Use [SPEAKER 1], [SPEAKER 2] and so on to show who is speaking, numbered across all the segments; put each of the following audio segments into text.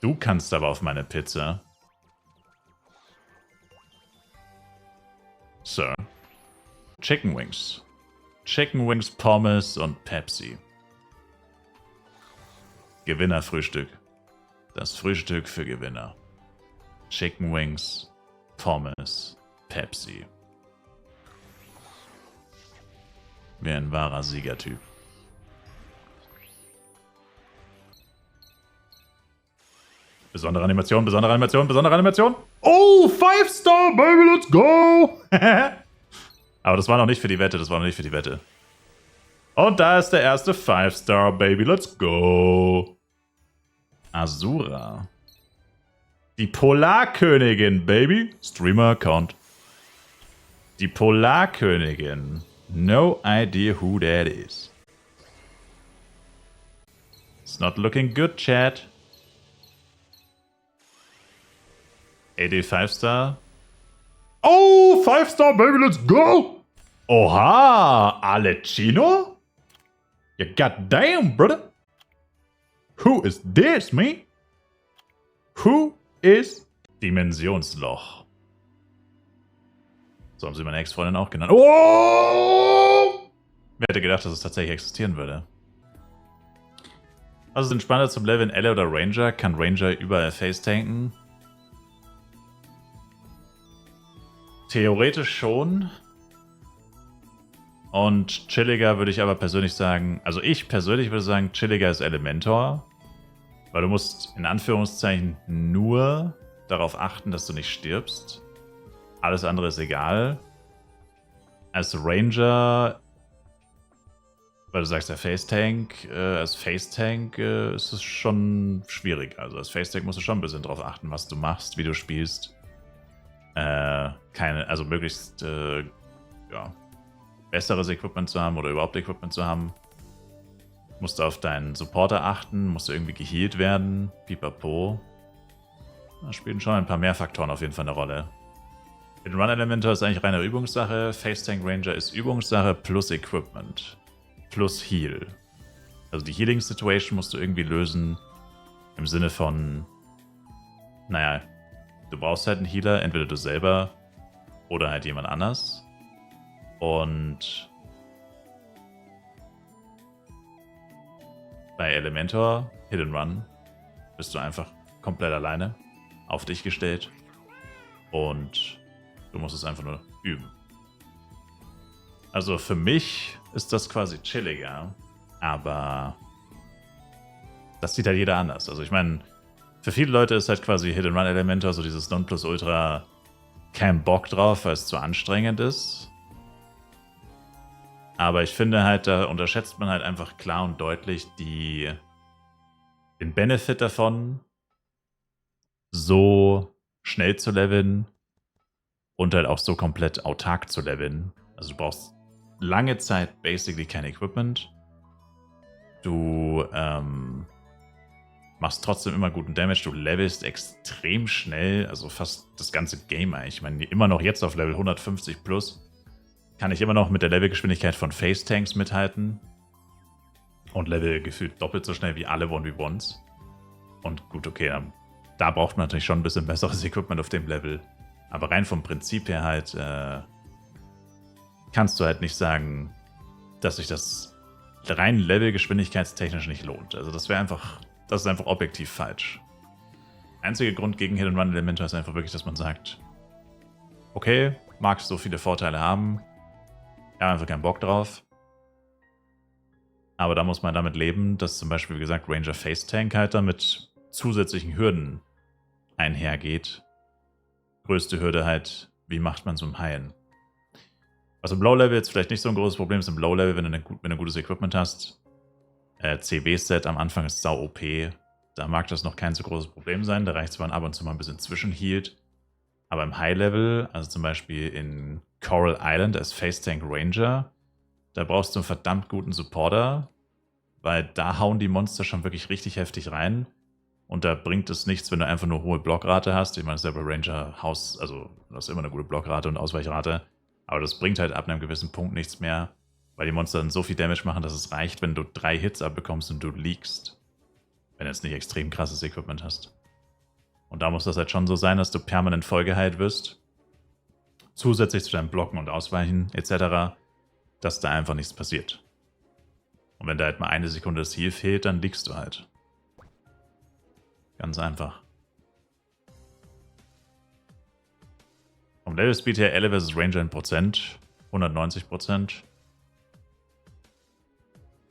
[SPEAKER 1] Du kannst aber auf meine Pizza. Sir. Chicken Wings. Chicken Wings, Pommes und Pepsi. Gewinnerfrühstück. Das Frühstück für Gewinner. Chicken Wings, Pommes, Pepsi. Wie ein wahrer Siegertyp. Besondere Animation, besondere Animation, besondere Animation. Oh, 5-Star, Baby, let's go! Aber das war noch nicht für die Wette, das war noch nicht für die Wette. Und da ist der erste 5-Star, Baby, let's go. Asura. Die Polarkönigin, Baby. Streamer-Account. Die Polarkönigin. No idea who that is. It's not looking good, chat. AD 5-Star. Oh, 5-Star, Baby, let's go! Oha, Alecino? Yeah, goddamn, brother. Who is this, me? Who is Dimensionsloch? So haben sie meine Ex-Freundin auch genannt. Oh! Wer hätte gedacht, dass es tatsächlich existieren würde? Also sind spannender zum Leveln Elle oder Ranger? Kann Ranger überall face-tanken? Theoretisch schon. Und chilliger würde ich aber persönlich sagen, also ich persönlich würde sagen, chilliger ist Elementor. Weil du musst in Anführungszeichen nur darauf achten, dass du nicht stirbst. Alles andere ist egal. Als Ranger, weil du sagst, der Face-Tank, als Face-Tank ist es schon schwierig. Also als Face-Tank musst du schon ein bisschen darauf achten, was du machst, wie du spielst. Also möglichst ja, besseres Equipment zu haben oder überhaupt Equipment zu haben. Musst du auf deinen Supporter achten, musst du irgendwie gehealt werden, pipapo. Da spielen schon ein paar mehr Faktoren auf jeden Fall eine Rolle. Mit Run Elementor ist eigentlich reine Übungssache, Face Tank Ranger ist Übungssache plus Equipment. Plus Heal. Also die Healing Situation musst du irgendwie lösen im Sinne von, naja, du brauchst halt einen Healer, entweder du selber oder halt jemand anders. Und bei Elementor, Hit and Run, bist du einfach komplett alleine, auf dich gestellt und du musst es einfach nur üben. Also für mich ist das quasi chilliger, aber das sieht halt jeder anders. Also ich meine, für viele Leute ist halt quasi Hit and Run Elementor so dieses Nonplusultra, kein Bock drauf, weil es zu anstrengend ist. Aber ich finde halt, da unterschätzt man halt einfach klar und deutlich den Benefit davon, so schnell zu leveln und halt auch so komplett autark zu leveln. Also du brauchst lange Zeit basically kein Equipment. Du machst trotzdem immer guten Damage, du levelst extrem schnell, also fast das ganze Game eigentlich. Ich meine, immer noch jetzt auf Level 150 plus kann ich immer noch mit der Levelgeschwindigkeit von Face-Tanks mithalten und level gefühlt doppelt so schnell wie alle 1v1s. Und gut, okay, da braucht man natürlich schon ein bisschen besseres Equipment auf dem Level. Aber rein vom Prinzip her halt kannst du halt nicht sagen, dass sich das rein levelgeschwindigkeitstechnisch nicht lohnt. Also das ist einfach objektiv falsch. Einziger Grund gegen Hit and Run Elementor ist einfach wirklich, dass man sagt, okay, magst so viele Vorteile haben, ja, einfach keinen Bock drauf. Aber da muss man damit leben, dass zum Beispiel, wie gesagt, Ranger Face Tank halt dann mit zusätzlichen Hürden einhergeht. Größte Hürde halt, wie macht man zum Heilen? Was im Low-Level jetzt vielleicht nicht so ein großes Problem ist, im Low-Level, wenn du ein gutes Equipment hast. CB-Set am Anfang ist sau OP. Da mag das noch kein so großes Problem sein. Da reicht es, wenn man ab und zu mal ein bisschen zwischenhealt. Aber im High-Level, also zum Beispiel in Coral Island als Face Tank Ranger, da brauchst du einen verdammt guten Supporter, weil da hauen die Monster schon wirklich richtig heftig rein. Und da bringt es nichts, wenn du einfach nur hohe Blockrate hast. Ich meine, selber Ranger Haus, also du hast immer eine gute Blockrate und Ausweichrate. Aber das bringt halt ab einem gewissen Punkt nichts mehr, weil die Monster dann so viel Damage machen, dass es reicht, wenn du 3 Hits abbekommst und du liegst. Wenn du jetzt nicht extrem krasses Equipment hast. Und da muss das halt schon so sein, dass du permanent vollgeheilt wirst. Zusätzlich zu deinem Blocken und Ausweichen etc., dass da einfach nichts passiert. Und wenn da halt mal eine Sekunde das Heal fehlt, dann liegst du halt. Ganz einfach. Vom Level Speed her Elle vs. Ranger in Prozent. 190%.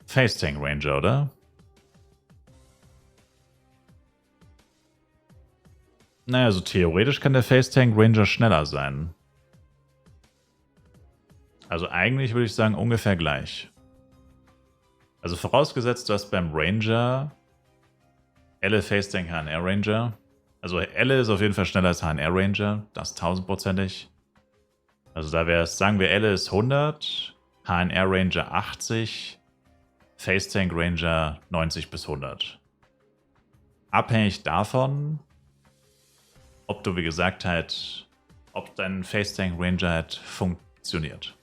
[SPEAKER 1] Face Tank Ranger, oder? Naja, also theoretisch kann der Face Tank Ranger schneller sein. Also eigentlich würde ich sagen ungefähr gleich. Also vorausgesetzt, du hast beim Ranger Elle Face Tank HNR Ranger. Also Elle ist auf jeden Fall schneller als HNR Ranger. Das 1000%ig. Also da wäre es, sagen wir, Elle ist 100, HNR Ranger 80, Face Tank Ranger 90 bis 100. Abhängig davon, ob du, wie gesagt, halt, ob dein Face Tank Ranger halt funktioniert.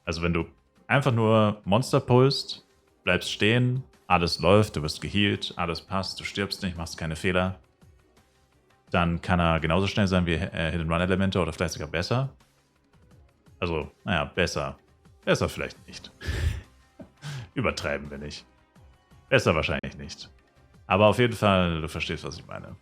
[SPEAKER 1] Also wenn du einfach nur Monster pulst, bleibst stehen, alles läuft, du wirst geheilt, alles passt, du stirbst nicht, machst keine Fehler, dann kann er genauso schnell sein wie Hit-and-Run-Elemente oder vielleicht sogar besser. Also, naja, besser. Besser vielleicht nicht. Übertreiben wir nicht. Besser wahrscheinlich nicht. Aber auf jeden Fall, du verstehst, was ich meine.